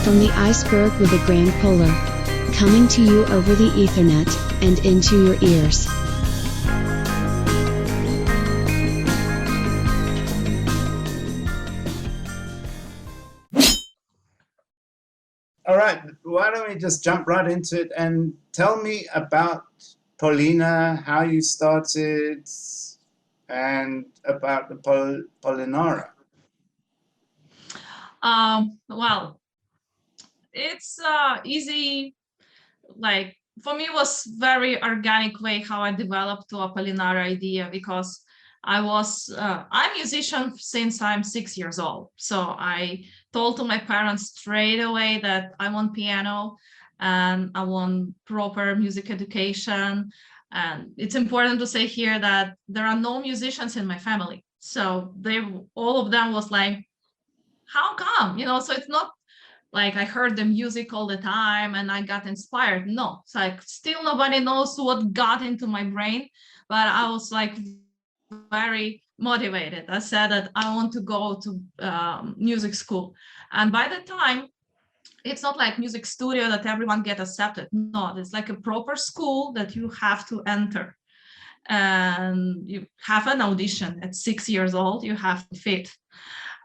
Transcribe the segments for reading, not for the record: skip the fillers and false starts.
from the Iceberg with a grand polar, coming to you over the Ethernet, and into your ears. All right, why don't we just jump right into it and tell me about Paulina, how you started, and about the Apolinara. Well, it's easy. Like for me, it was very organic way how I developed the Apolinara idea, because I'm a musician since I'm 6 years old. So I told to my parents straight away that I want piano and I want proper music education. And it's important to say here that there are no musicians in my family. So all of them was like, how come? So it's not like I heard the music all the time and I got inspired. No, it's like still nobody knows what got into my brain, but I was like very motivated. I said that I want to go to music school. And by the time, it's not like music studio that everyone get accepted. No, it's like a proper school that you have to enter. And you have an audition at 6 years old, you have to fit.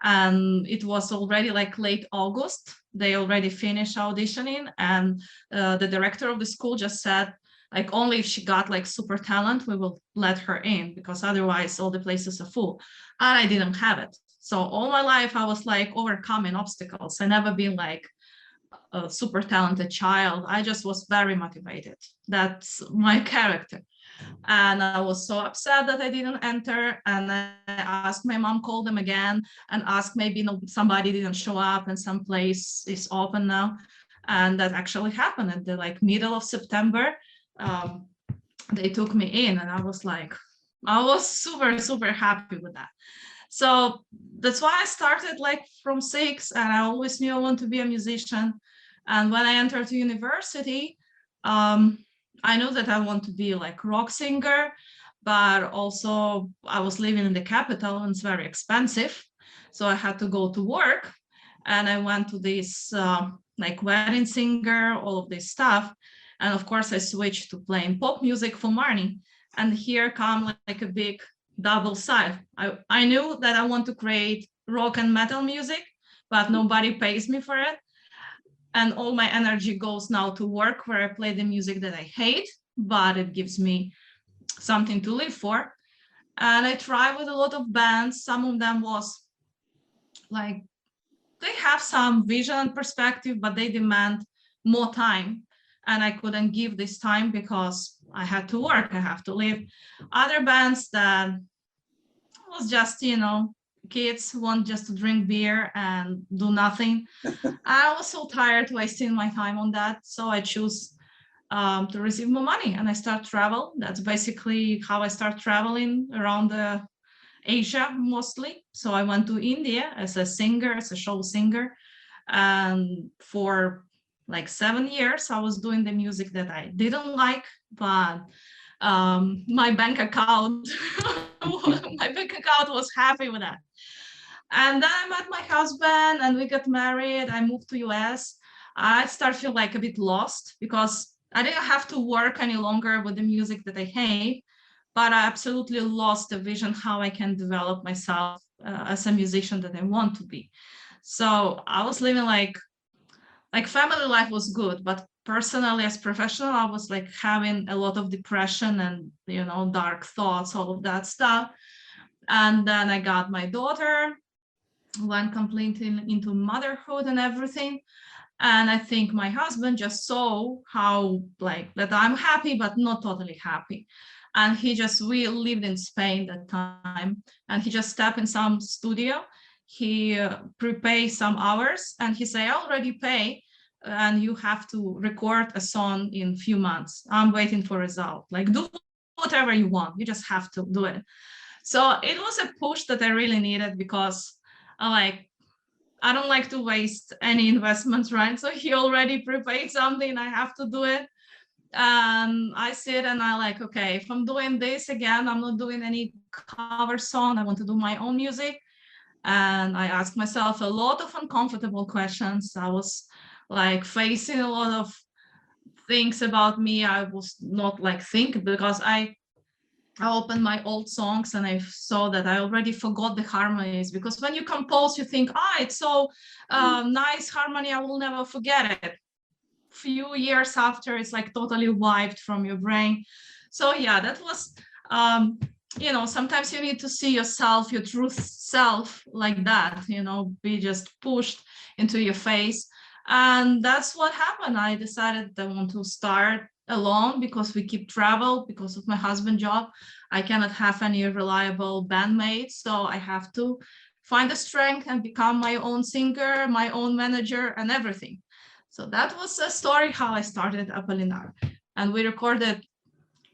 And it was already like late August. They already finished auditioning, and the director of the school just said, like, only if she got like super talent, we will let her in, because otherwise all the places are full. And I didn't have it. So all my life I was like overcoming obstacles. I never been like a super talented child. I just was very motivated. That's my character. And I was so upset that I didn't enter. And I asked my mom, called them again and asked maybe somebody didn't show up and some place is open now. And that actually happened at the like middle of September. They took me in, and I was super, super happy with that. So that's why I started like from 6, and I always knew I want to be a musician. And when I entered university, I know that I want to be like rock singer, but also I was living in the capital and it's very expensive. So I had to go to work, and I went to this like wedding singer, all of this stuff. And of course I switched to playing pop music for money. And here come like a big double side. I knew that I want to create rock and metal music, but nobody pays me for it. And all my energy goes now to work where I play the music that I hate, but it gives me something to live for. And I try with a lot of bands. Some of them was like, they have some vision and perspective, but they demand more time. And I couldn't give this time because I had to work, I have to live. Other bands that was just, kids want just to drink beer and do nothing. I was so tired wasting my time on that. So I choose to receive more money, and I start travel. That's basically how I start traveling around Asia mostly. So I went to India as a singer, as a show singer. And for like 7 years, I was doing the music that I didn't like, but my bank account, my bank account was happy with that. And then I met my husband and we got married. I moved to US. I started feel like a bit lost because I didn't have to work any longer with the music that I hate, but I absolutely lost the vision how I can develop myself as a musician that I want to be. So I was living like family life was good, but personally as professional, I was like having a lot of depression and, dark thoughts, all of that stuff. And then I got my daughter, went completely into motherhood and everything. And I think my husband just saw how like that I'm happy, but not totally happy. And we lived in Spain that time, and he just stepped in some studio. He prepay some hours, and he say, I already pay, and you have to record a song in few months. I'm waiting for result. Like, do whatever you want. You just have to do it. So it was a push that I really needed, because I don't like to waste any investments, right? So he already prepaid something, I have to do it. And I sit and I like, okay, if I'm doing this again, I'm not doing any cover song. I want to do my own music. And I asked myself a lot of uncomfortable questions. I was like facing a lot of things about me. I was not like think, because I opened my old songs and I saw that I already forgot the harmonies, because when you compose, you think, it's so nice harmony, I will never forget it. Few years after, it's like totally wiped from your brain. So yeah, that was, sometimes you need to see yourself, your true self, like that, be just pushed into your face. And that's what happened. I decided I want to start alone, because we keep travel because of my husband's job. I cannot have any reliable bandmates, so I have to find the strength and become my own singer, my own manager, and everything. So that was a story how I started Apolinara. And we recorded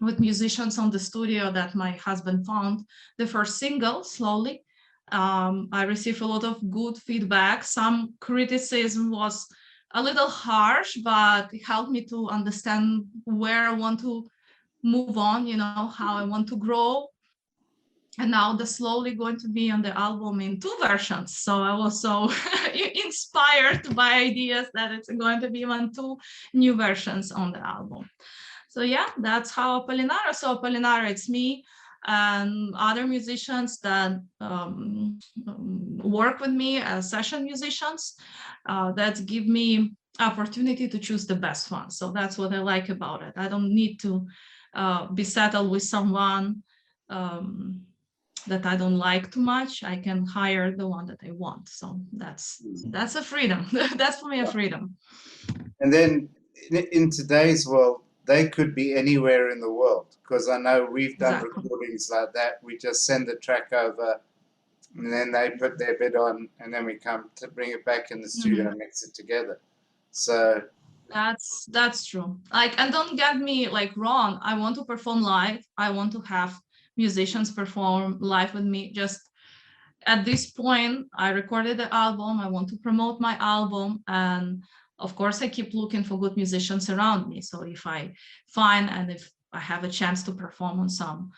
with musicians on the studio that my husband found the first single, Slowly. I received a lot of good feedback. Some criticism was a little harsh, but it helped me to understand where I want to move on, how I want to grow. And now the Slowly going to be on the album in 2 versions. So I was so inspired by ideas that it's going to be on 2 new versions on the album. So yeah, that's how Apolinara. So Apolinara, it's me and other musicians that work with me as session musicians, that give me opportunity to choose the best one. So that's what I like about it. I don't need to be settled with someone that I don't like too much. I can hire the one that I want. So that's a freedom. That's for me a freedom. And then in today's world, they could be anywhere in the world, because I know we've done recordings like that. We just send the track over, and then they put their bit on, and then we come to bring it back in the studio and mix it together. So that's true. Like, and don't get me like wrong. I want to perform live. I want to have musicians perform live with me. Just at this point, I recorded the album. I want to promote my album, and of course, I keep looking for good musicians around me. So if I find and if I have a chance to perform on some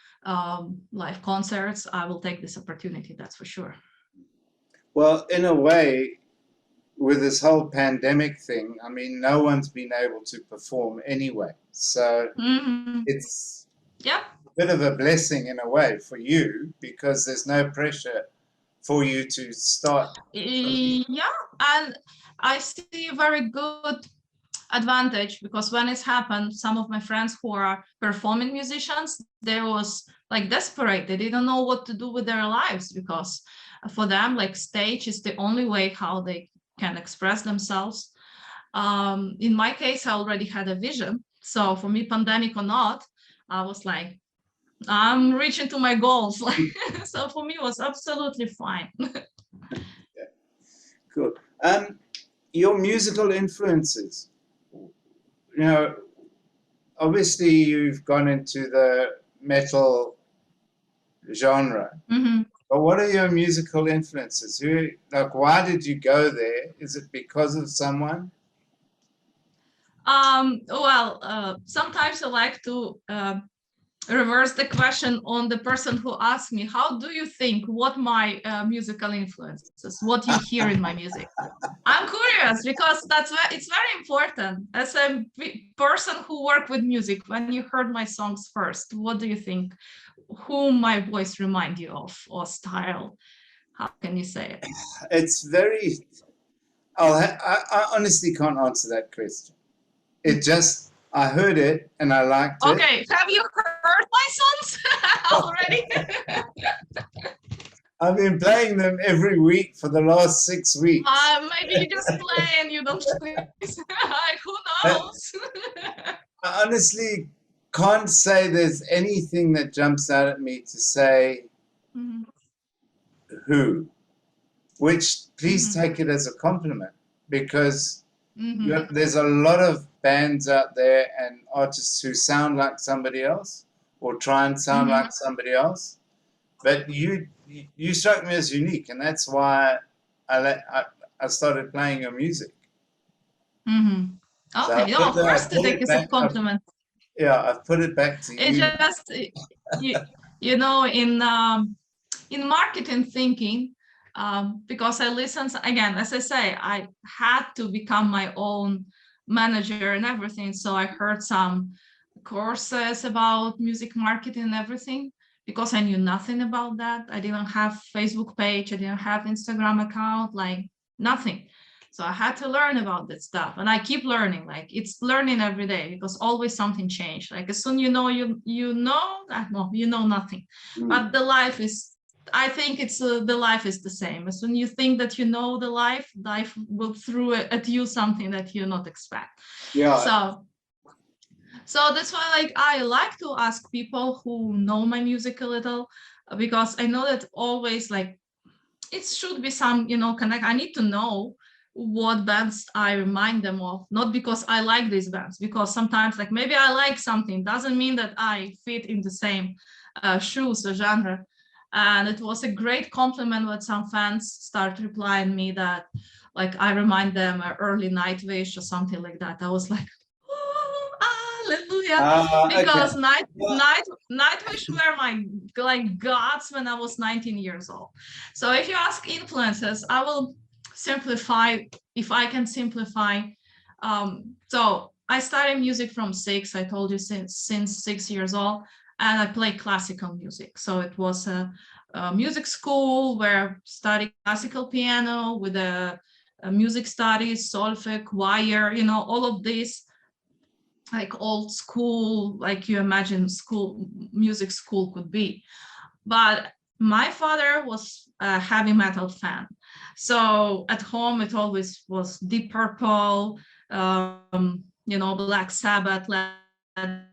live concerts, I will take this opportunity. That's for sure. Well, in a way, with this whole pandemic thing, I mean, no one's been able to perform anyway. So it's a bit of a blessing in a way for you, because there's no pressure for you to start. Yeah, and I see a very good advantage, because when it's happened, some of my friends who are performing musicians, they was like desperate. They didn't know what to do with their lives, because for them, like, stage is the only way how they can express themselves. In my case, I already had a vision. So for me, pandemic or not, I was like, I'm reaching to my goals. So for me, it was absolutely fine. Yeah. Cool. Your musical influences, obviously you've gone into the metal genre, but what are your musical influences? Why did you go there? Is it because of someone? Well, sometimes I like to reverse the question on the person who asked me, how do you think, what my musical influences, what you hear in my music? I'm curious, because it's very important. As a person who worked with music, when you heard my songs first, what do you think? Whom my voice remind you of, or style? How can you say it? It's very... I honestly can't answer that question. It just... I heard it and I liked it. Okay, have you heard my songs already? I've been playing them every week for the last 6 weeks. Maybe you just play and you don't listen. Who knows? I honestly can't say there's anything that jumps out at me to say who, which please take it as a compliment, because there's a lot of bands out there and artists who sound like somebody else or try and sound like somebody else, but you struck me as unique, and that's why I started playing your music. Okay, of course, to take it as a compliment. I've put it back to you. It just, in marketing thinking, because I listened, again, as I say, I had to become my own manager and everything. So I heard some courses about music marketing and everything, because I knew nothing about that. I didn't have Facebook page, I didn't have Instagram account, like nothing. So I had to learn about that stuff, and I keep learning. Like, it's learning every day, because always something changed. Like, as soon you know no, you know nothing. But the life is, I think it's the life is the same. As soon you think that you know the life will throw at you something that you not expect. Yeah. So that's why, like, I like to ask people who know my music a little, because I know that always, like, it should be some, connect. I need to know what bands I remind them of, not because I like these bands, because sometimes, like, maybe I like something, doesn't mean that I fit in the same shoes or genre. And it was a great compliment when some fans start replying me that, like, I remind them early Nightwish or something like that. I was like, oh, hallelujah, because Okay. Nightwish were my, like, gods when I was 19 years old. So if you ask influences, I will simplify, if I can simplify. So I started music from 6, I told you, since 6 years old, and I play classical music. So it was a music school where I studied classical piano with a music studies, solfege, choir, all of this, like old school, like you imagine music school could be. But my father was a heavy metal fan. So at home, it always was Deep Purple, Black Sabbath, Led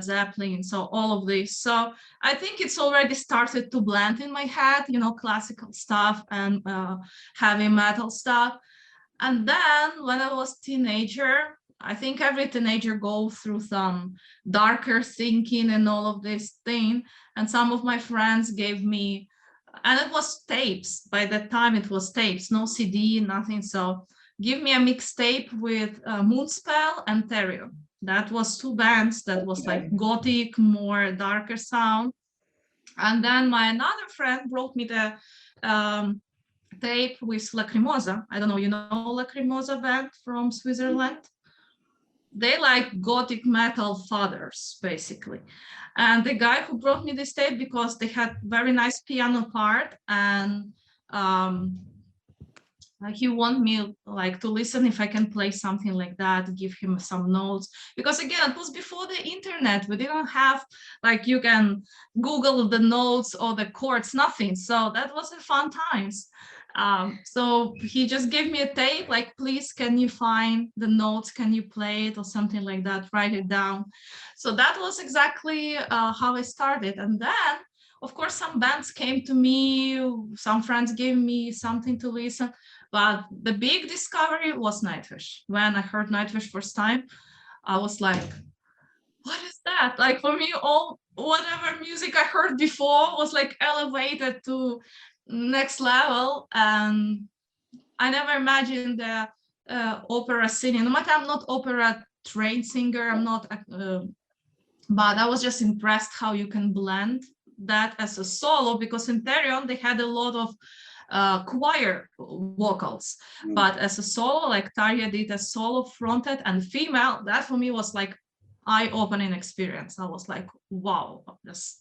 Zeppelin, so all of this. So I think it's already started to blend in my head, classical stuff and heavy metal stuff. And then when I was teenager, I think every teenager goes through some darker thinking and all of this thing. And some of my friends gave me, and it was tapes. By that time, it was tapes, no CD, nothing. So give me a mixtape with Moonspell and Therion. That was 2 bands that was like gothic, more darker sound. And then my another friend brought me the tape with Lacrimosa. I don't know, Lacrimosa band from Switzerland? They like gothic metal fathers, basically. And the guy who brought me this tape, because they had very nice piano part, and he want me like to listen if I can play something like that, give him some notes, because again, it was before the internet. We didn't have, like, you can Google the notes or the chords, nothing. So that was a fun times. So he just gave me a tape, like, please, can you find the notes? Can you play it or something like that? Write it down. So that was exactly how I started. And then, of course, some bands came to me, some friends gave me something to listen. But the big discovery was Nightwish. When I heard Nightwish first time, I was like, what is that? Like, for me, whatever music I heard before was like elevated to next level. And I never imagined the opera singing. No matter, I'm not opera trained singer, I'm not, but I was just impressed how you can blend that as a solo, because in Therion, they had a lot of choir vocals, but as a solo, like Tarja did a solo fronted and female, that for me was like eye-opening experience. I was like, wow, this.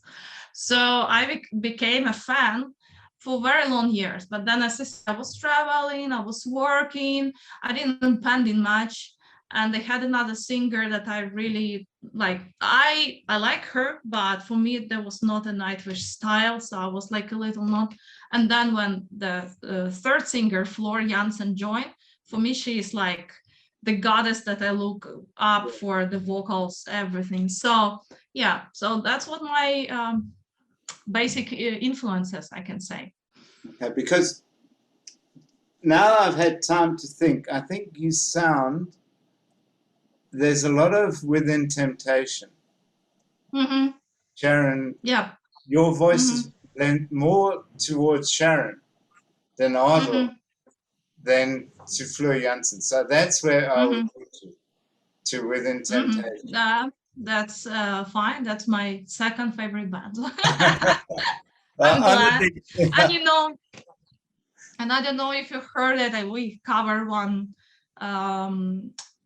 So I became a fan for very long years. But then as I said, I was traveling, I was working, I didn't spend in much. And they had another singer that I really like. I like her, but for me, there was not a Nightwish style. So I was like a little not. And then when the third singer, Floor Jansen, joined, for me, she is like the goddess that I look up for, the vocals, everything. So yeah, so that's what my basic influences, I can say. Okay, because now I've had time to think, I think you sound, there's a lot of Within Temptation. Mm-hmm. Sharon, yeah, your voice is lent more towards Sharon than Arlo, than to Fleur Jansen. So that's where I would put you, to Within Temptation. That's fine. That's my second favorite band. I'm glad. And And I don't know if you heard it. We covered one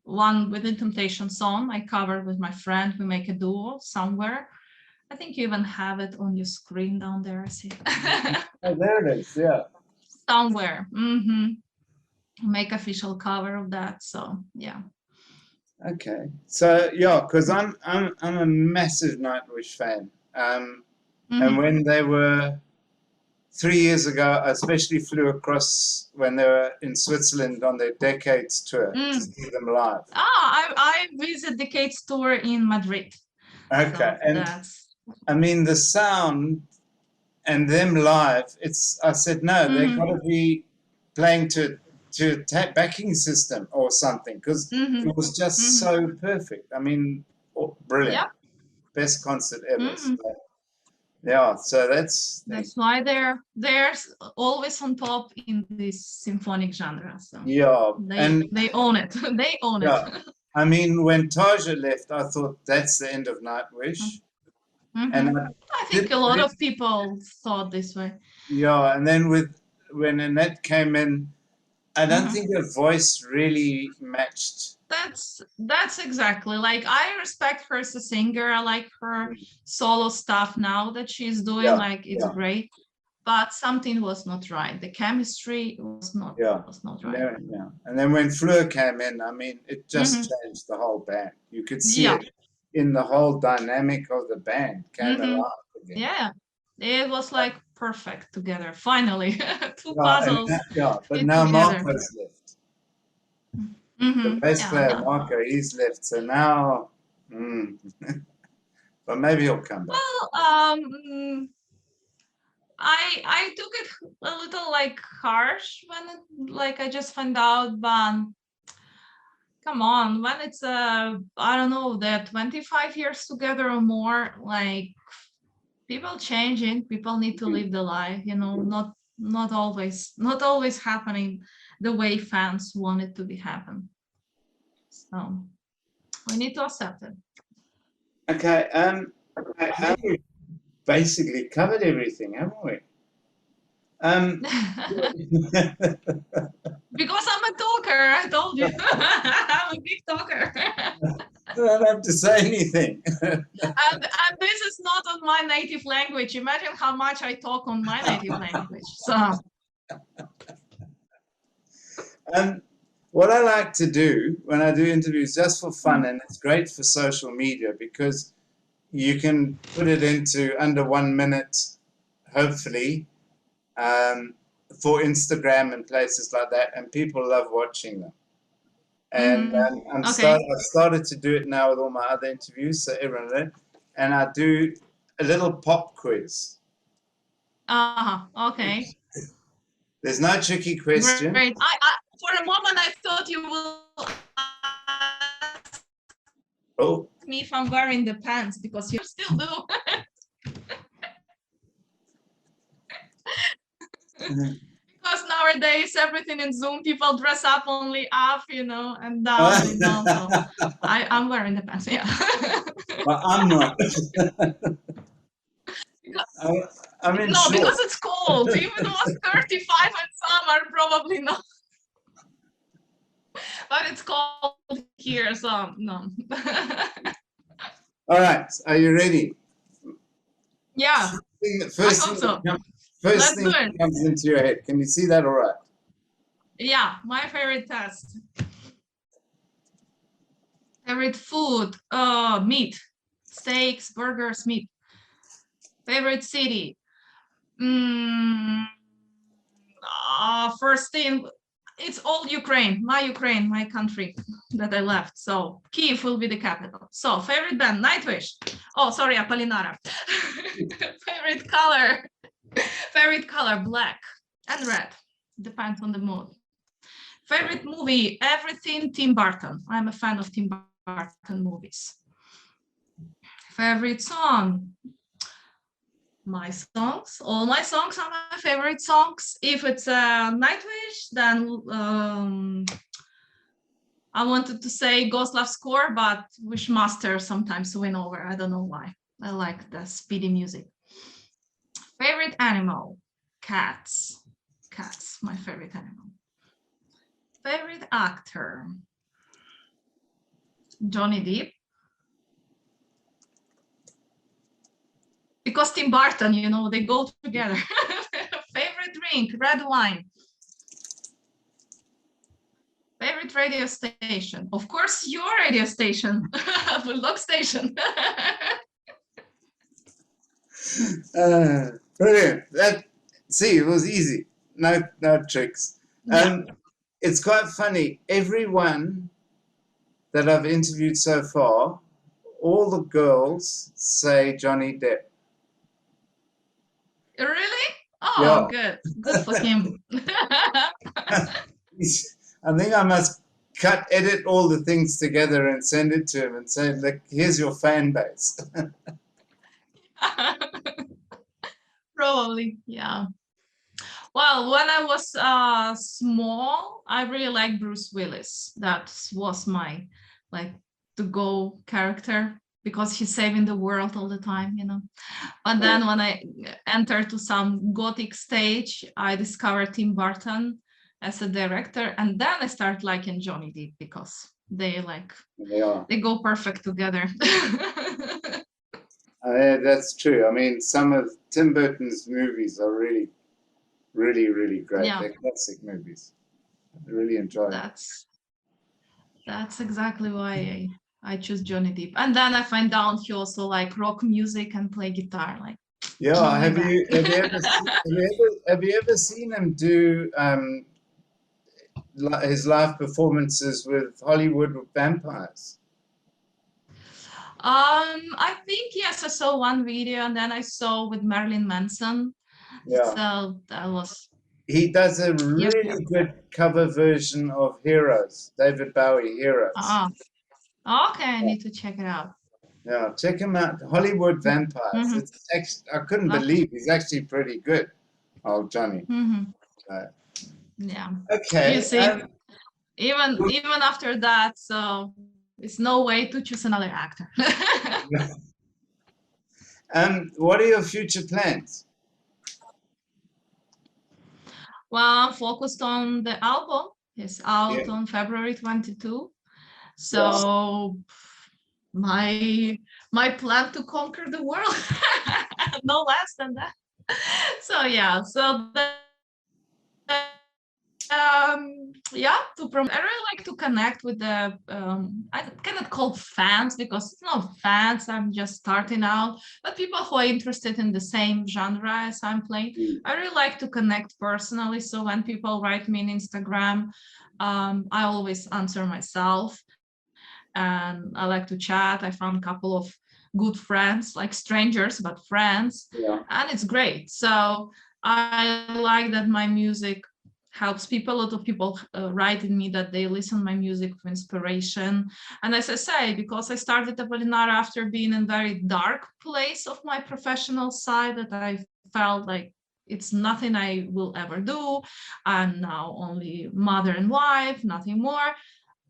Within Temptation song. I covered with my friend. We make a duo somewhere. I think you even have it on your screen down there. I see. Oh, there it is. Yeah. Somewhere. Make official cover of that. So yeah. Okay. So yeah, because I'm a massive Nightwish fan. And when they were 3 years ago, I especially flew across when they were in Switzerland on their Decades tour to see them live. I visit Decades tour in Madrid. Okay, So and I mean the sound and them live. I said no, they got to be playing to a backing system or something because it was just so perfect. I mean, brilliant, best concert ever. So, yeah, so that's why they're always on top in this symphonic genre. So yeah, they own it. They own it. I mean, when Taja left, I thought that's the end of Nightwish. And I think a lot of people thought this way. Yeah, and then when Annette came in, I don't think her voice really matched. That's exactly, like, I respect her as a singer. I like her solo stuff now that she's doing. Like, it's great, but something was not right. The chemistry was not right. Yeah. And then when Fleur came in, I mean, it just changed the whole band. You could see it in the whole dynamic of the band came alive again. Yeah, it was like perfect together. Finally, two puzzles. But now Marco's left. The bass player Marco, he's left. So now, but maybe he'll come back. Well, I took it a little like harsh when I just found out, but come on, when it's I don't know, they're 25 years together or more, like, people changing, people need to live the life, not always happening the way fans want it to be happen. So we need to accept it. Okay, I think we've basically covered everything, haven't we? Because I'm a talker, I told you. I'm a big talker. I don't have to say anything. and this is not on my native language. Imagine how much I talk on my native language. So what I like to do when I do interviews, just for fun, and it's great for social media because you can put it into under 1 minute, hopefully, for Instagram and places like that, and people love watching them. And I've started to do it now with all my other interviews, so everyone knows. And I do a little pop quiz. Okay. There's no tricky question. Great. For a moment, I thought you will ask me if I'm wearing the pants, because you still do. Because nowadays everything in Zoom, people dress up only up, and down and down. So I'm wearing the pants, yeah. But I'm not. Because it's cold. Even it was 35 in summer, probably not. But it's cold here, so no. All right, are you ready? Yeah. First thing that comes into your head. Can you see that all right? Yeah, my favorite test. Favorite food, meat, steaks, burgers, meat. Favorite city. First thing, it's all Ukraine, my country that I left. So Kyiv will be the capital. So favorite band, Nightwish. Oh, sorry, Apolinara. Favorite color, black and red. Depends on the mood. Favorite movie, everything Tim Burton. I'm a fan of Tim Burton movies. Favorite song. My songs, all my songs are my favorite songs. If it's Nightwish, then I wanted to say Ghost Love Score, but Wishmaster sometimes win over. I don't know why. I like the speedy music. Favorite animal, cats. Cats, my favorite animal. Favorite actor? Johnny Depp. Because Tim Burton, you know, they go together. Favorite drink, red wine. Favorite radio station? Of course, your radio station, Bulldog Station. Brilliant. See, it was easy. No tricks. Yeah. It's quite funny. Everyone that I've interviewed so far, all the girls say Johnny Depp. Really? Oh, Yeah. Good for him. I think I must edit all the things together and send it to him and say, look, here's your fan base. Probably, yeah. Well, when I was small, I really liked Bruce Willis. That was my to-go character because he's saving the world all the time, you know. But then when I entered to some gothic stage, I discovered Tim Burton as a director, and then I started liking Johnny Depp because they go perfect together. That's true. I mean, some of Tim Burton's movies are really, really, really great. Yeah. They're classic movies. I really enjoy them. That's exactly why I choose Johnny Depp. And then I find out he also like rock music and play guitar. Like, yeah, have you ever seen him do his live performances with Hollywood vampires? I think yes, I saw one video, and then I saw with Marilyn Manson. Yeah. So that was. He does a really good cover version of Heroes, David Bowie Heroes. Oh, okay, I need to check it out. Yeah, check him out. Hollywood Vampires. Mm-hmm. It's actually, I couldn't believe he's actually pretty good. Oh, Johnny. Mm-hmm. Yeah. Okay. You see, even after that, so it's no way to choose another actor. What are your future plans? Well, I'm focused on the album. It's out on February 22. So my plan to conquer the world, no less than that. So yeah, so to promote, I really like to connect with the I cannot call fans because it's not fans, I'm just starting out, but people who are interested in the same genre as I'm playing. I really like to connect personally, so when people write me on Instagram, I always answer myself, and I like to chat. I found a couple of good friends, like strangers but friends, and it's great. So I like that my music helps people. A lot of people write in me that they listen to my music for inspiration. And as I say, because I started Apolinara after being in a very dark place of my professional side, that I felt like it's nothing I will ever do. I'm now only mother and wife, nothing more.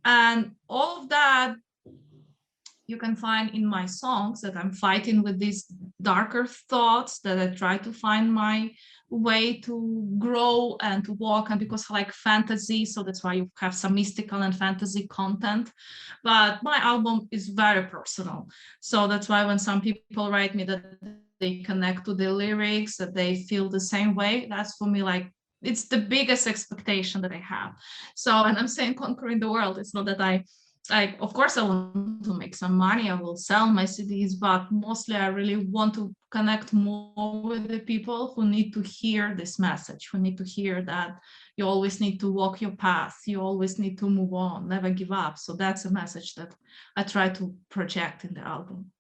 And all of that you can find in my songs, that I'm fighting with these darker thoughts, that I try to find my way to grow and to walk. And because I like fantasy, so that's why you have some mystical and fantasy content. But my album is very personal. So that's why when some people write me that they connect to the lyrics, that they feel the same way, that's for me like, it's the biggest expectation that I have. So, and I'm saying conquering the world, it's not that of course I want to make some money, I will sell my CDs, but mostly I really want to connect more with the people who need to hear this message, who need to hear that you always need to walk your path, you always need to move on, never give up. So that's a message that I try to project in the album.